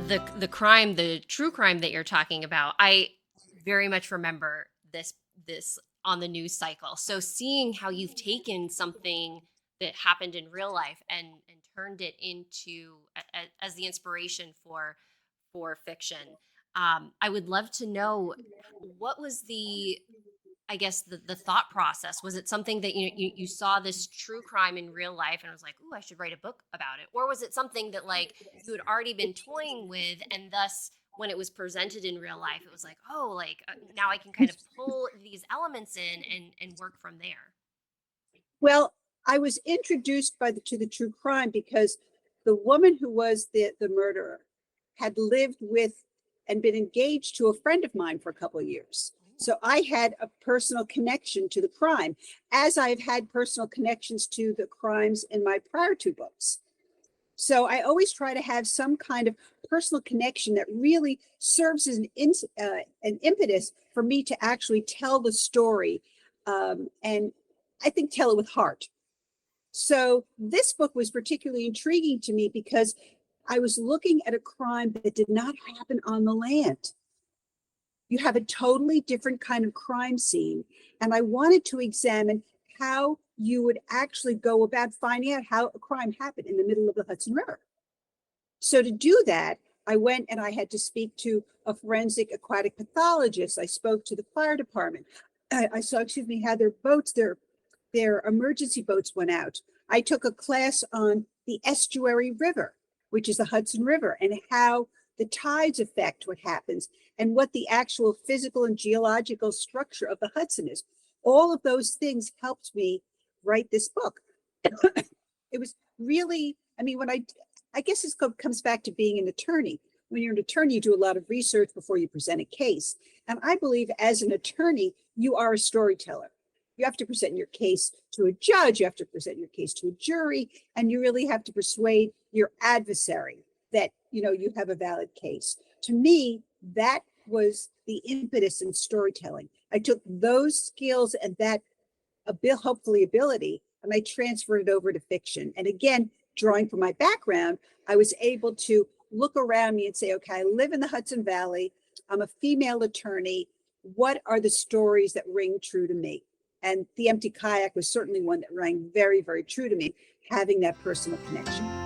the true crime that you're talking about, I very much remember this on the news cycle. So seeing how you've taken something that happened in real life and turned it into as the inspiration for fiction. I would love to know, what was the, I guess, the thought process. Was it something that you saw this true crime in real life and was like, "Ooh, I should write a book about it," or was it something that like you had already been toying with, and thus when it was presented in real life, it was like, "Oh, like now I can kind of pull these elements in and work from there." Well, I was introduced to the true crime because the woman who was the murderer had lived with and been engaged to a friend of mine for a couple of years. So I had a personal connection to the crime, as I've had personal connections to the crimes in my prior two books. So I always try to have some kind of personal connection that really serves as an impetus for me to actually tell the story, and I think tell it with heart. So this book was particularly intriguing to me because I was looking at a crime that did not happen on the land. You have a totally different kind of crime scene. And I wanted to examine how you would actually go about finding out how a crime happened in the middle of the Hudson River. So to do that, I went and I had to speak to a forensic aquatic pathologist. I spoke to the fire department. I saw, how their boats, their emergency boats went out. I took a class on the estuary river, which is the Hudson River, and how the tides affect what happens and what the actual physical and geological structure of the Hudson is. All of those things helped me write this book. It was really, I mean, I guess this comes back to being an attorney. When you're an attorney, you do a lot of research before you present a case. And I believe as an attorney, you are a storyteller. You have to present your case to a judge, you have to present your case to a jury, and you really have to persuade your adversary that you have a valid case. To me, that was the impetus in storytelling. I took those skills and that hopefully ability, and I transferred it over to fiction. And again, drawing from my background, I was able to look around me and say, okay, I live in the Hudson Valley. I'm a female attorney. What are the stories that ring true to me? And The Empty Kayak was certainly one that rang very, very true to me, having that personal connection.